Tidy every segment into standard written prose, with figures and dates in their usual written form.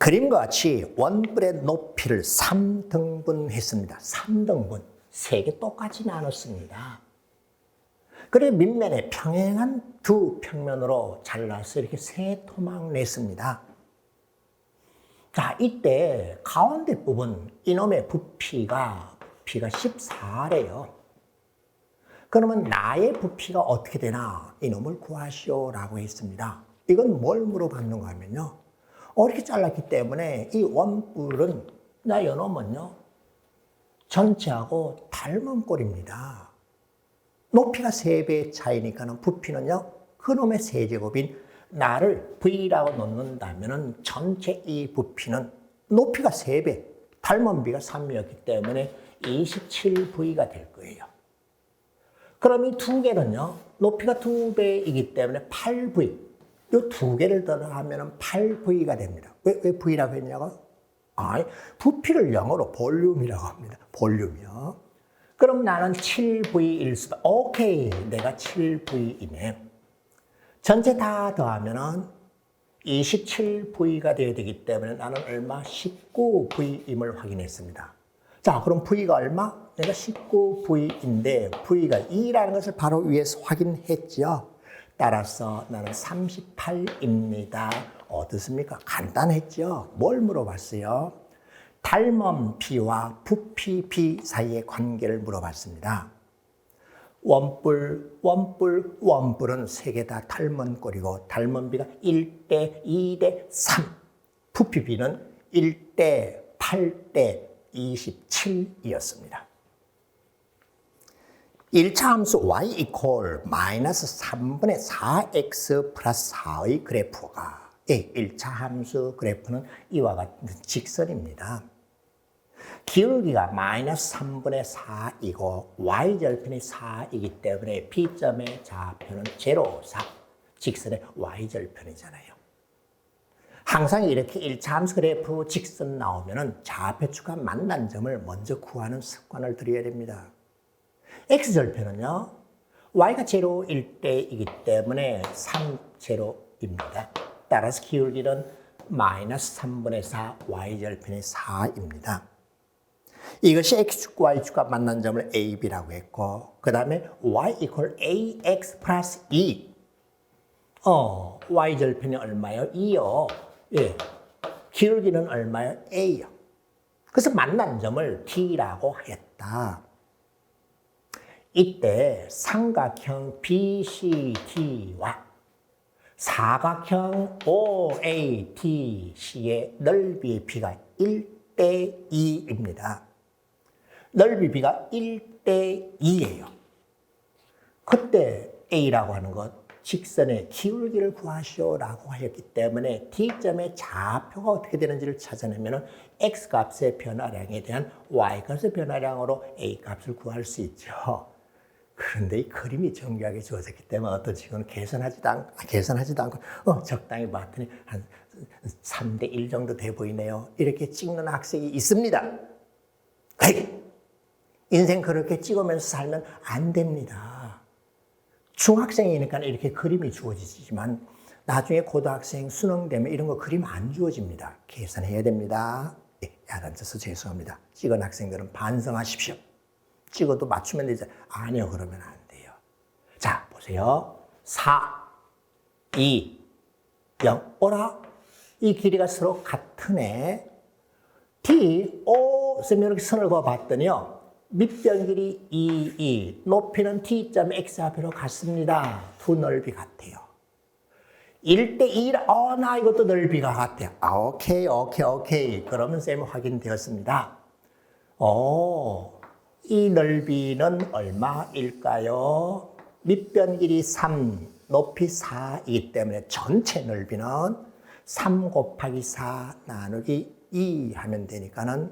그림과 같이 원뿔의 높이를 3등분 했습니다. 3등분. 3개 똑같이 나눴습니다. 그리고 밑면에 평행한 두 평면으로 잘라서 이렇게 세 토막 냈습니다. 자, 이때 가운데 부분, 이놈의 부피가 14래요. 그러면 나의 부피가 어떻게 되나 이놈을 구하시오라고 했습니다. 이건 뭘 물어봤는가 하면요. 이렇게 잘랐기 때문에 이 원뿔은 나 요놈은요. 전체하고 닮은 꼴입니다. 높이가 3배 차이니까는 부피는요. 그놈의 세제곱인 나를 V라고 놓는다면 전체 이 부피는 높이가 3배, 닮은 비가 3이었기 때문에 27V가 될 거예요. 그럼 이 두 개는요. 높이가 2배이기 때문에 8V. 이 두 개를 더하면 8V가 됩니다. 왜 V라고 했냐고? 부피를 영어로 볼륨이라고 합니다. 볼륨이요. 그럼 나는 7V일 수도. 오케이, 내가 7V이네. 전체 다 더하면은 27V가 되어야 되기 때문에 나는 얼마? 19V임을 확인했습니다. 자, 그럼 V가 얼마? 내가 19V인데 V가 2라는 것을 바로 위에서 확인했죠. 따라서 나는 38입니다. 어떻습니까? 간단했죠? 뭘 물어봤어요? 닮은 B와 부피 B 사이의 관계를 물어봤습니다. 원뿔은 3개 다 닮은 꼴이고 닮은 B가 1대 2대 3. 부피 B는 1대 8대 27이었습니다. 1차 함수 y 이퀄 마이너스 3분의 4x 플러스 4의 그래프가 1차 함수 그래프는 이와 같은 직선입니다. 기울기가 마이너스 3분의 4이고 y절편이 4이기 때문에 B점의 좌표는 0, 4. 직선의 y절편이잖아요. 항상 이렇게 1차 함수 그래프 직선 나오면 좌표축과 만난 점을 먼저 구하는 습관을 들여야 됩니다. x절편은요. y가 0일 때이기 때문에 3, 0입니다. 따라서 기울기는 마이너스 3분의 4 y절편이 4입니다. 이것이 x축과 y축과 만난 점을 ab라고 했고 그 다음에 y 이퀄 ax 플러스 2. y절편이 얼마요? 2요. 예. 기울기는 얼마요? a요. 그래서 만난 점을 t라고 했다. 이때 삼각형 BCD와 사각형 OATC의 넓이의 비가 1대 2입니다. 넓이 비가 1대 2예요. 그때 A라고 하는 것, 직선의 기울기를 구하시오라고 하였기 때문에 D점의 좌표가 어떻게 되는지를 찾아내면 X값의 변화량에 대한 Y값의 변화량으로 A값을 구할 수 있죠. 그런데 이 그림이 정교하게 주어졌기 때문에 어떤 친구는 계산하지도 않고 적당히 봤더니 한 3대 1 정도 돼 보이네요. 이렇게 찍는 학생이 있습니다. 에이, 인생 그렇게 찍으면서 살면 안 됩니다. 중학생이니까 이렇게 그림이 주어지지만 나중에 고등학생 수능 되면 이런 거 그림 안 주어집니다. 계산해야 됩니다. 야단쳐서 죄송합니다. 찍은 학생들은 반성하십시오. 찍어도 맞추면 되죠. 아니요, 그러면 안 돼요. 자, 보세요. 4, 2, 0. 오라. 이 길이가 서로 같으네. D, O, 쌤이 이렇게 선을 그어봤더니요. 밑변 길이 2, 높이는 T점 X좌표로 같습니다. 두 넓이 같아요. 1대 2라, 나 이것도 넓이가 같아요. 오케이. 그러면 쌤 확인되었습니다. 이 넓이는 얼마일까요? 밑변 길이 3, 높이 4이기 때문에 전체 넓이는 3 곱하기 4 나누기 2 하면 되니까는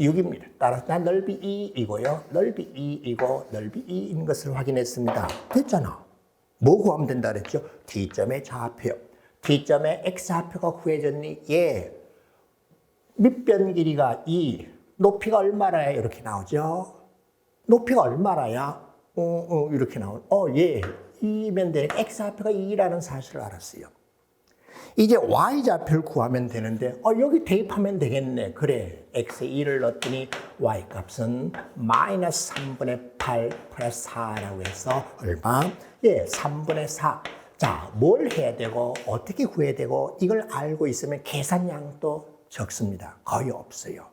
6입니다. 따라서 난 넓이 2이고요. 넓이 2이고 넓이 2인 것을 확인했습니다. 됐잖아. 뭐 구하면 된다 그랬죠? D점의 좌표. D점의 X좌표가 구해졌니? 예. 밑변 길이가 2, 높이가 얼마라야? 이렇게 나오죠? 높이가 얼마라야? 이렇게 나오죠? 예. 2면 되니까 X좌표가 2라는 사실을 알았어요. 이제 y좌표를 구하면 되는데 여기 대입하면 되겠네. 그래, x에 2를 넣었더니 y 값은 마이너스 3분의 8 플러스 4라고 해서 얼마? 예, 3분의 4. 자, 뭘 해야 되고 어떻게 구해야 되고 이걸 알고 있으면 계산량도 적습니다. 거의 없어요.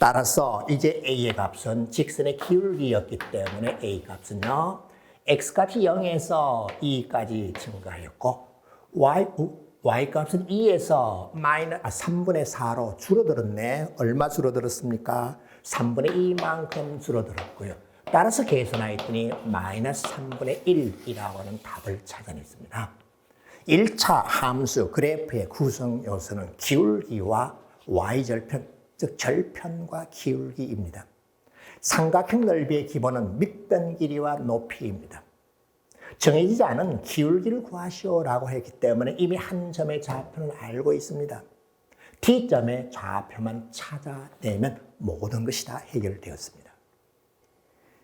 따라서 이제 a의 값은 직선의 기울기였기 때문에 a 값은요, x값이 0에서 2까지 증가했고 y 값은 2에서 3분의 4로 줄어들었네. 얼마 줄어들었습니까? 3분의 2만큼 줄어들었고요. 따라서 계산하였더니 마이너스 3분의 1이라고 하는 답을 찾아냈습니다. 1차 함수 그래프의 구성 요소는 기울기와 y절편, 즉 절편과 기울기입니다. 삼각형 넓이의 기본은 밑변 길이와 높이입니다. 정해지지 않은 기울기를 구하시오라고 했기 때문에 이미 한 점의 좌표는 알고 있습니다. T점의 좌표만 찾아내면 모든 것이 다 해결되었습니다.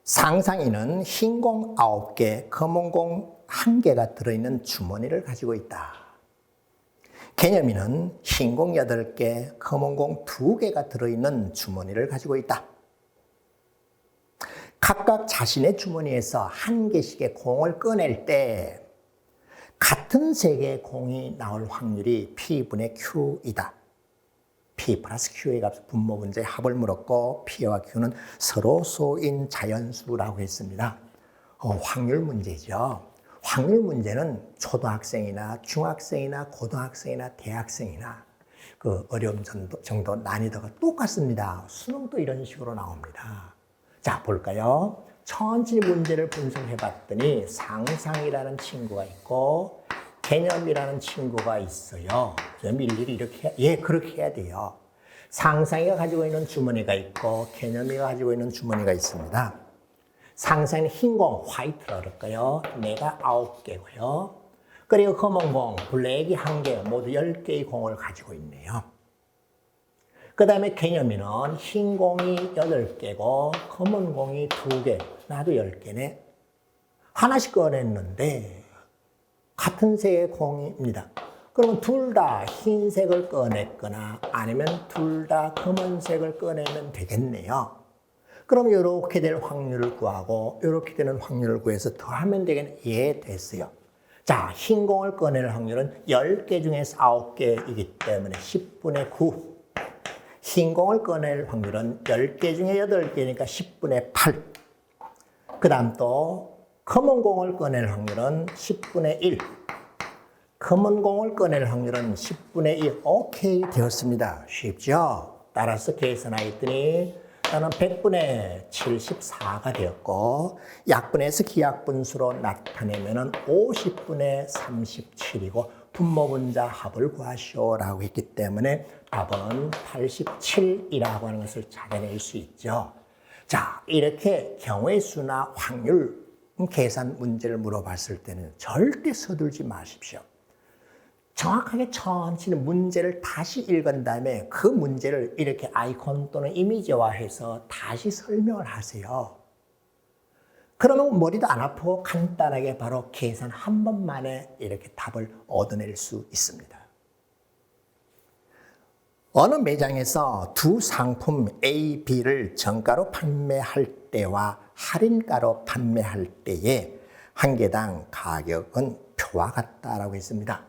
상상이는 흰 공 9개, 검은 공 1개가 들어있는 주머니를 가지고 있다. 개념이는 흰 공 8개, 검은 공 2개가 들어있는 주머니를 가지고 있다. 각각 자신의 주머니에서 한 개씩의 공을 꺼낼 때 같은 세 개의 공이 나올 확률이 P분의 Q이다. P 플러스 Q의 값 분모 문제의 합을 물었고 P와 Q는 서로 소인 자연수라고 했습니다. 확률 문제죠. 확률 문제는 초등학생이나 중학생이나 고등학생이나 대학생이나 그 어려움 정도 난이도가 똑같습니다. 수능도 이런 식으로 나옵니다. 자, 볼까요? 천천히 문제를 분석해 봤더니 상상이라는 친구가 있고 개념이라는 친구가 있어요. 일일이 이렇게, 그렇게 해야 돼요. 상상이가 가지고 있는 주머니가 있고 개념이가 가지고 있는 주머니가 있습니다. 상상은 흰 공, 화이트라고 그럴까요? 내가 9개고요. 그리고 검은 공, 블랙이 1개, 모두 10개의 공을 가지고 있네요. 그 다음에 개념이는 흰 공이 8개고 검은 공이 2개, 나도 10개네. 하나씩 꺼냈는데 같은 색의 공입니다. 그러면 둘 다 흰색을 꺼냈거나 아니면 둘 다 검은색을 꺼내면 되겠네요. 그럼 이렇게 될 확률을 구하고 이렇게 되는 확률을 구해서 더하면 되겠네. 예, 됐어요. 자, 흰 공을 꺼낼 확률은 10개 중에서 9개이기 때문에 10분의 9. 흰 공을 꺼낼 확률은 10개 중에 8개니까 10분의 8. 그 다음 또 검은 공을 꺼낼 확률은 10분의 1. 검은 공을 꺼낼 확률은 10분의 1. 오케이, 되었습니다. 쉽죠? 따라서 계산하였더니 나는 100분의 74가 되었고 약분해서 기약분수로 나타내면 50분의 37이고 분모분자 합을 구하시오라고 했기 때문에 답은 87이라고 하는 것을 찾아낼 수 있죠. 자, 이렇게 경우의 수나 확률 계산 문제를 물어봤을 때는 절대 서둘지 마십시오. 정확하게 천천히 문제를 다시 읽은 다음에 그 문제를 이렇게 아이콘 또는 이미지화해서 다시 설명을 하세요. 그러면 머리도 안 아프고 간단하게 바로 계산 한 번만에 이렇게 답을 얻어낼 수 있습니다. 어느 매장에서 두 상품 A, B를 정가로 판매할 때와 할인가로 판매할 때에 한 개당 가격은 표와 같다라고 했습니다.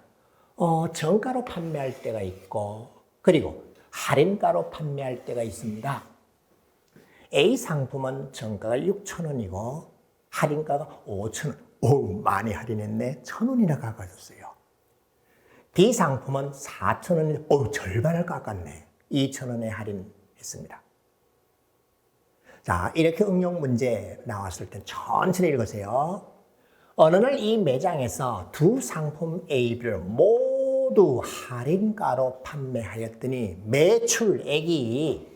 정가로 판매할 때가 있고 그리고 할인가로 판매할 때가 있습니다. A 상품은 정가가 6,000원이고 할인가가 5,000원. 오, 많이 할인했네. 1,000원이나 깎아줬어요. B 상품은 4,000원인데 오, 절반을 깎았네. 2,000원에 할인했습니다. 자, 이렇게 응용 문제 나왔을 때 천천히 읽으세요. 어느 날 이 매장에서 두 상품 A, B를 모두 할인가로 판매하였더니 매출액이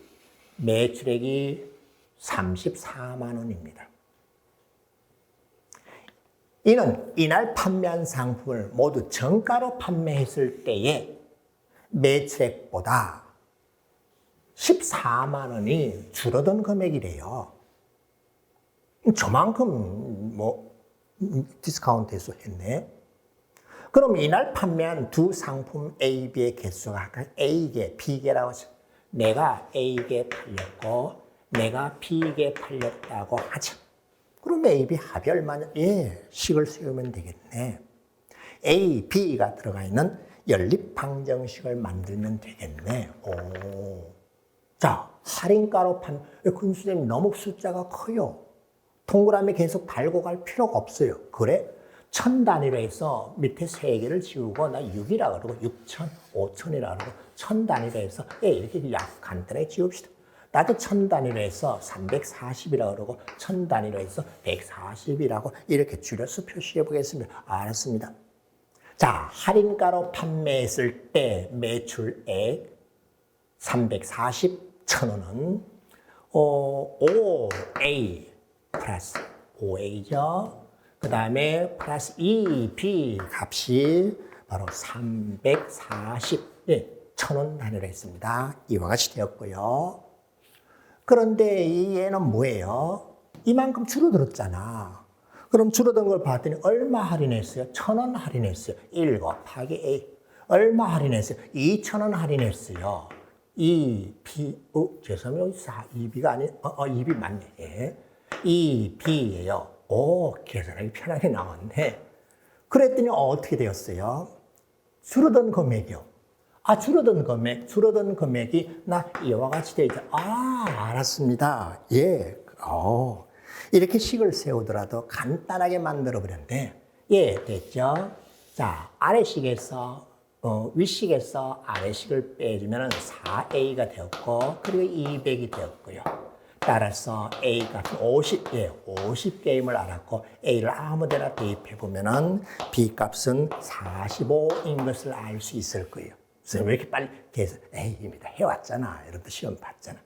34만 원입니다. 이는 이날 판매한 상품을 모두 정가로 판매했을 때의 매출액보다 14만 원이 줄어든 금액이래요. 저만큼 디스카운트해서 했네. 그럼 이날 판매한 두 상품 A, B의 개수가 각각 A개, B개라고 하죠. 내가 A개 팔렸고 내가 B개 팔렸다고 하자. 그럼 A, B 합이 얼마냐? 예, 식을 세우면 되겠네. A, B가 들어가 있는 연립방정식을 만들면 되겠네. 오. 자, 할인가로 선생님 너무 숫자가 커요. 동그라미 계속 달고 갈 필요가 없어요. 그래? 1000단위로 해서 밑에 3개를 지우고 나 6이라 그러고 6000, 5000이라 그러고 1000단위로 해서 이렇게 간단하게 지웁시다. 나도 1000단위로 해서 340이라 그러고 1000단위로 해서 140이라고 이렇게 줄여서 표시해 보겠습니다. 알았습니다. 자, 할인가로 판매했을 때 매출액 340, 1000원은 5A 플러스 5A죠. 그 다음에 플러스 2B 값이 바로 340, 1000원 단위로 했습니다. 이와 같이 되었고요. 그런데 얘는 뭐예요? 이만큼 줄어들었잖아. 그럼 줄어든 걸 봤더니 얼마 할인했어요? 1000원 할인했어요. 1 곱하기 A. 얼마 할인했어요? 2000원 할인했어요. 2B, 죄송합니다. 2B가 아닌, 2B 맞네. 예. 2B예요. 오, 계산하기 편하게 나왔네. 그랬더니 어떻게 되었어요? 줄어든 금액이요. 줄어든 금액이 나 이와 같이 되어 있죠. 알았습니다. 예. 이렇게 식을 세우더라도 간단하게 만들어 버렸는데, 예, 됐죠? 자, 아래식에서, 윗식에서 아래식을 빼주면 4A가 되었고, 그리고 200이 되었고요. 따라서 A 값은 50게임을 알았고, A를 아무 데나 대입해 보면은 B 값은 45인 것을 알 수 있을 거예요. 그래서 왜 이렇게 빨리 계산, A입니다. 해왔잖아. 여러분들 시험 봤잖아.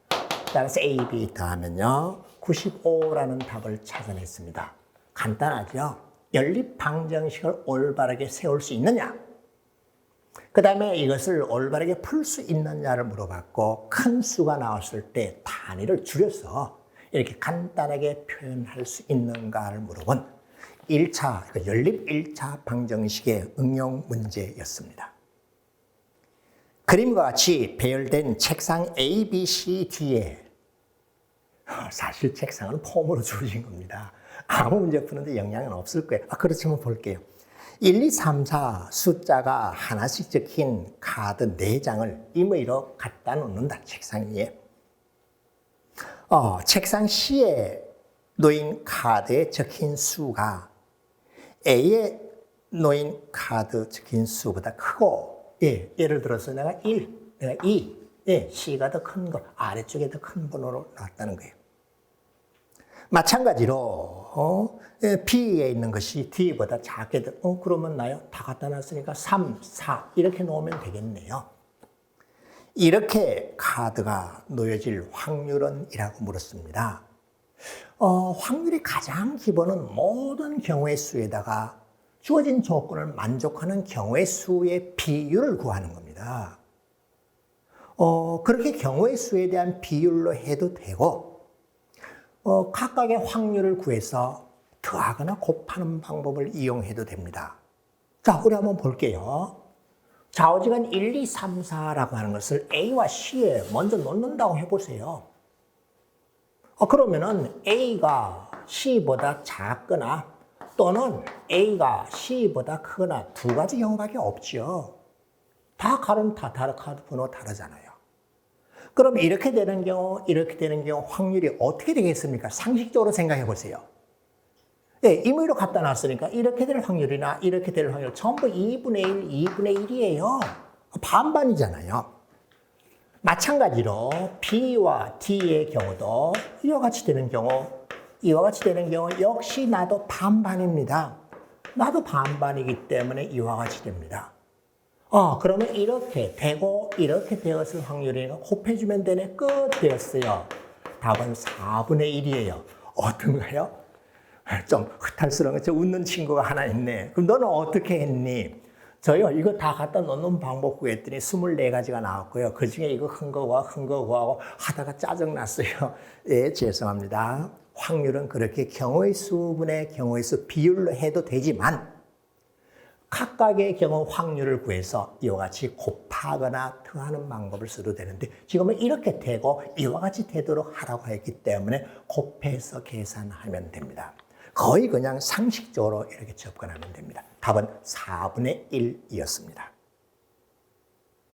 따라서 A, B 더하면요, 95라는 답을 찾아냈습니다. 간단하죠? 연립방정식을 올바르게 세울 수 있느냐? 그 다음에 이것을 올바르게 풀 수 있느냐를 물어봤고, 큰 수가 나왔을 때 단위를 줄여서 이렇게 간단하게 표현할 수 있는가를 물어본 1차, 연립 1차 방정식의 응용 문제였습니다. 그림과 같이 배열된 책상 A, B, C 뒤에, 사실 책상은 폼으로 주어진 겁니다. 아무 문제 푸는데 영향은 없을 거예요. 그렇지만 볼게요. 1, 2, 3, 4 숫자가 하나씩 적힌 카드 4장을 임의로 갖다 놓는다, 책상 위에. 책상 C에 놓인 카드에 적힌 수가 A에 놓인 카드 적힌 수보다 크고, 예를 들어서 내가 1, 내가 2, C가 더 큰 거, 아래쪽에 더 큰 번호로 나왔다는 거예요. 마찬가지로 B에 있는 것이 D보다 작게 그러면 나요? 다 갖다 놨으니까 3, 4 이렇게 놓으면 되겠네요. 이렇게 카드가 놓여질 확률은? 이라고 물었습니다. 확률이 가장 기본은 모든 경우의 수에다가 주어진 조건을 만족하는 경우의 수의 비율을 구하는 겁니다. 그렇게 경우의 수에 대한 비율로 해도 되고, 각각의 확률을 구해서 더하거나 곱하는 방법을 이용해도 됩니다. 자, 우리 한번 볼게요. 좌우지간 1, 2, 3, 4라고 하는 것을 A와 C에 먼저 놓는다고 해보세요. 그러면은 A가 C보다 작거나 또는 A가 C보다 크거나 두 가지 경우밖에 없죠. 다 카드 번호 다르잖아요. 그럼 이렇게 되는 경우 확률이 어떻게 되겠습니까? 상식적으로 생각해 보세요. 임의로 갖다 놨으니까 이렇게 될 확률이나 이렇게 될 확률 전부 2분의 1, 2분의 1이에요. 반반이잖아요. 마찬가지로 B와 D의 경우도 이와 같이 되는 경우 역시 나도 반반입니다. 나도 반반이기 때문에 이와 같이 됩니다. 그러면 이렇게 되고 이렇게 되었을 확률이 곱해주면 되네. 끝 되었어요. 답은 4분의 1이에요. 어떤가요? 좀 흐탈스러운 거, 웃는 친구가 하나 있네. 그럼 너는 어떻게 했니? 저요, 이거 다 갖다 놓는 방법 구했더니 24가지가 나왔고요. 그 중에 이거 큰 거 구하고 하다가 짜증났어요. 예, 죄송합니다. 확률은 그렇게 경우의 수분의 경우의 수 비율로 해도 되지만, 각각의 경우 확률을 구해서 이와 같이 곱하거나 더하는 방법을 써도 되는데 지금은 이렇게 되고 이와 같이 되도록 하라고 했기 때문에 곱해서 계산하면 됩니다. 거의 그냥 상식적으로 이렇게 접근하면 됩니다. 답은 4분의 1이었습니다.